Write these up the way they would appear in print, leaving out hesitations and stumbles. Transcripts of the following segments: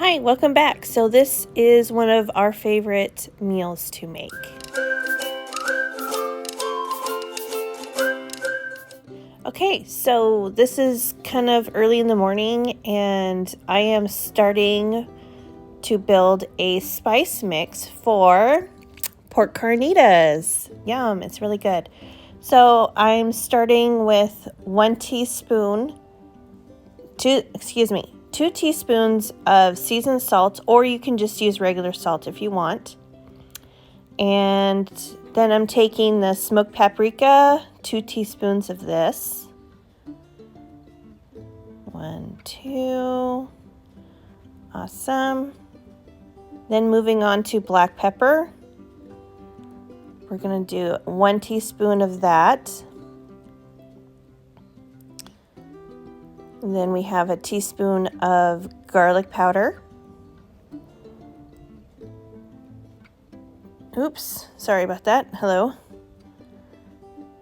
Hi, welcome back. So this is one of our favorite meals to make. Okay, so this is kind of early in the morning and I am starting to build a spice mix for pork carnitas. Yum, it's really good. So I'm starting with 2 teaspoons of seasoned salt, or you can just use regular salt if you want. And then I'm taking the smoked paprika, 2 teaspoons of this. 1, 2. Awesome. Then moving on to black pepper. We're going to do 1 teaspoon of that. And then we have a teaspoon of garlic powder. Oops, sorry about that. Hello.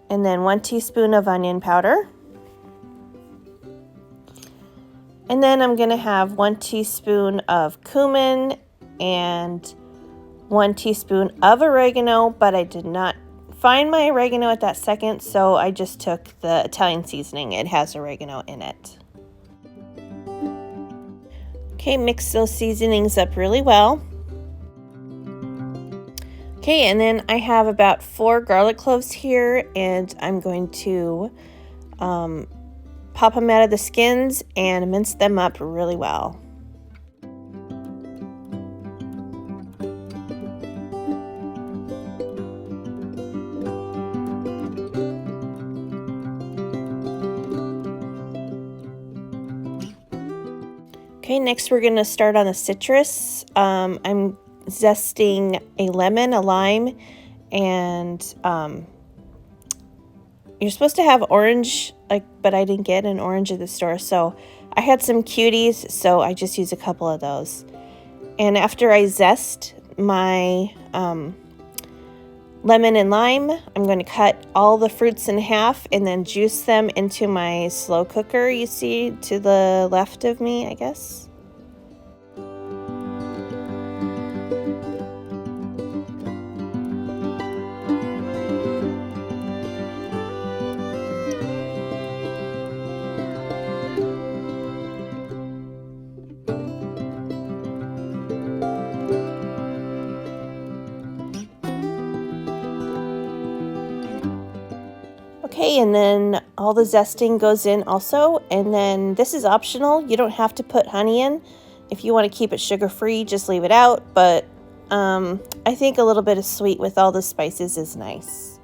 And then 1 teaspoon of onion powder. And then I'm going to have 1 teaspoon of cumin and 1 teaspoon of oregano, but I did not find my oregano at that second, so I just took the Italian seasoning. It has oregano in it. Okay, mix those seasonings up really well. Okay, and then I have about 4 garlic cloves here, and I'm going to pop them out of the skins and mince them up really well. Okay, next we're going to start on the citrus. I'm zesting a lemon, a lime, and you're supposed to have orange, but I didn't get an orange at the store, so I had some cuties, so I just used a couple of those. And after I zest my lemon and lime, I'm going to cut all the fruits in half and then juice them into my slow cooker you see to the left of me, I guess. Okay, and then all the zesting goes in also, and then this is optional. You don't have to put honey in. If you want to keep it sugar-free, just leave it out, but I think a little bit of sweet with all the spices is nice.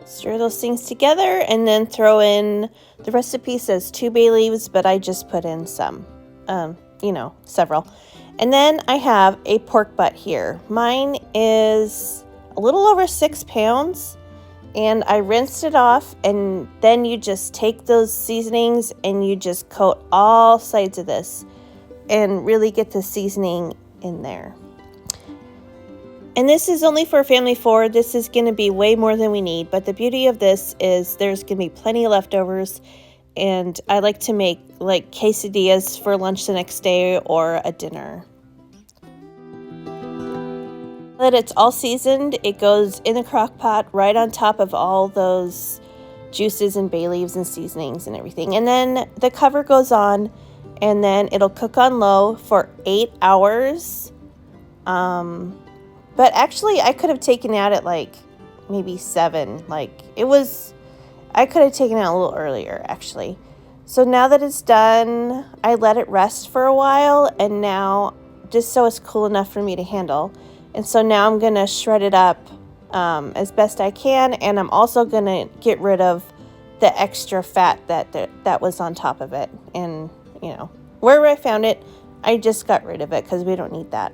Stir those things together and then throw in, the recipe says 2 bay leaves, but I just put in some, several. And then I have a pork butt here. Mine is a little over 6 pounds, and I rinsed it off, and then you just take those seasonings and you just coat all sides of this and really get the seasoning in there. And this is only for a family of 4. This is going to be way more than we need, but the beauty of this is there's going to be plenty of leftovers. And I like to make like quesadillas for lunch the next day or a dinner. That it's all seasoned, it goes in the crock pot right on top of all those juices and bay leaves and seasonings and everything. And then the cover goes on, and then it'll cook on low for 8 hours. But actually I could have taken it out at like maybe 7. I could have taken it out a little earlier, actually. So now that it's done, I let it rest for a while, and now, just so it's cool enough for me to handle. And so now I'm going to shred it up as best I can, and I'm also going to get rid of the extra fat that was on top of it. And, wherever I found it, I just got rid of it because we don't need that.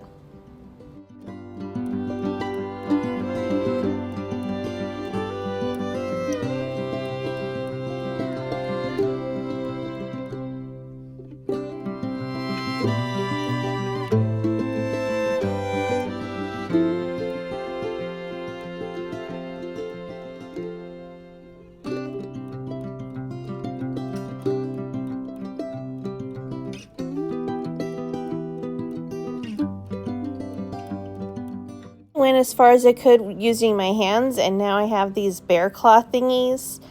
Went as far as I could using my hands, and now I have these bear claw thingies.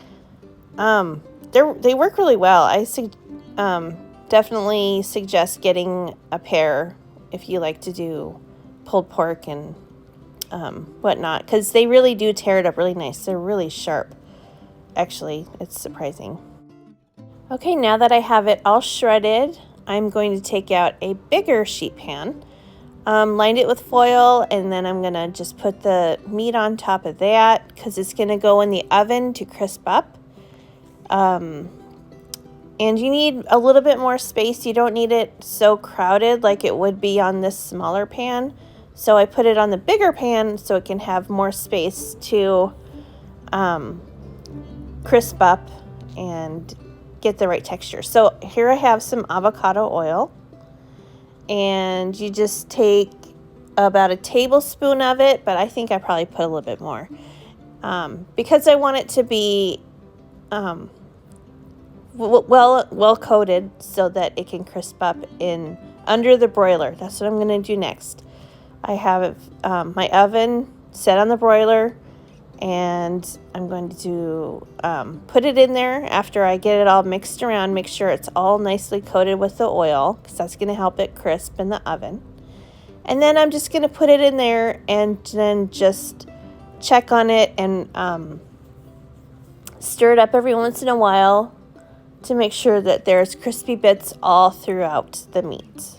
They work really well. I definitely suggest getting a pair if you like to do pulled pork and whatnot, because they really do tear it up really nice. They're really sharp. Actually, it's surprising. Okay, now that I have it all shredded, I'm going to take out a bigger sheet pan, lined it with foil, and then I'm gonna just put the meat on top of that because it's gonna go in the oven to crisp up. And you need a little bit more space. You don't need it so crowded like it would be on this smaller pan. So I put it on the bigger pan so it can have more space to crisp up and get the right texture. So here I have some avocado oil, and you just take about a tablespoon of it, but I think I probably put a little bit more because I want it to be well coated so that it can crisp up in under the broiler. That's what I'm going to do next. I have my oven set on the broiler, and I'm going to put it in there after I get it all mixed around. Make sure it's all nicely coated with the oil, because that's going to help it crisp in the oven. And then I'm just going to put it in there and then just check on it and stir it up every once in a while to make sure that there's crispy bits all throughout the meat.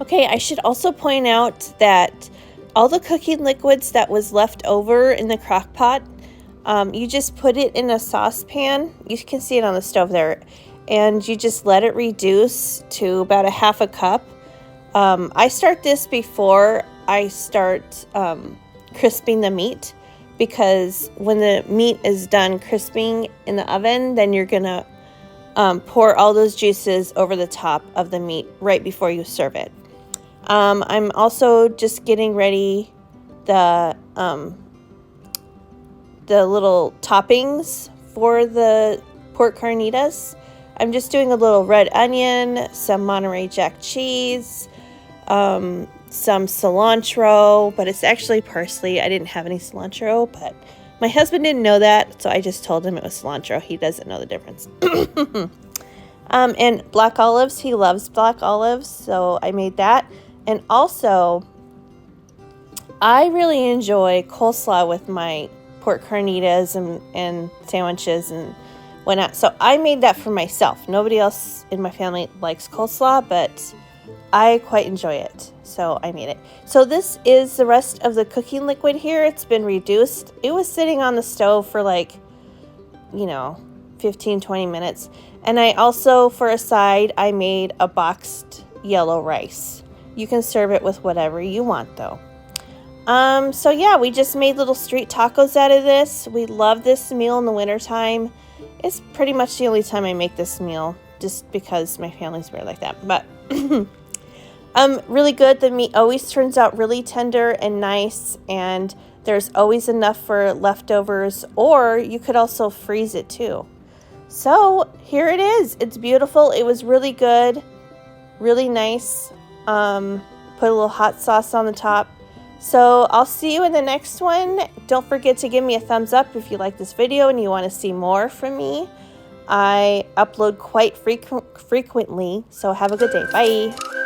Okay, I should also point out that all the cooking liquids that was left over in the crock pot, you just put it in a saucepan. You can see it on the stove there. And you just let it reduce to about a half a cup. I start this before I start crisping the meat, because when the meat is done crisping in the oven, then you're going to pour all those juices over the top of the meat right before you serve it. I'm also just getting ready the little toppings for the pork carnitas. I'm just doing a little red onion, some Monterey Jack cheese, some cilantro, but it's actually parsley. I didn't have any cilantro, but my husband didn't know that, so I just told him it was cilantro. He doesn't know the difference. And black olives. He loves black olives, so I made that. And also, I really enjoy coleslaw with my pork carnitas and sandwiches and whatnot. So I made that for myself. Nobody else in my family likes coleslaw, but I quite enjoy it. So I made it. So this is the rest of the cooking liquid here. It's been reduced. It was sitting on the stove for 15-20 minutes. And I also, for a side, I made a boxed yellow rice. You can serve it with whatever you want, though. So yeah, we just made little street tacos out of this. We love this meal in the wintertime. It's pretty much the only time I make this meal, just because my family's weird like that. But really good. The meat always turns out really tender and nice, and there's always enough for leftovers, or you could also freeze it too. So here it is. It's beautiful. It was really good, really nice. Put a little hot sauce on the top. So I'll see you in the next one. Don't forget to give me a thumbs up if you like this video and you want to see more from me. I upload quite frequently, so have a good day. Bye.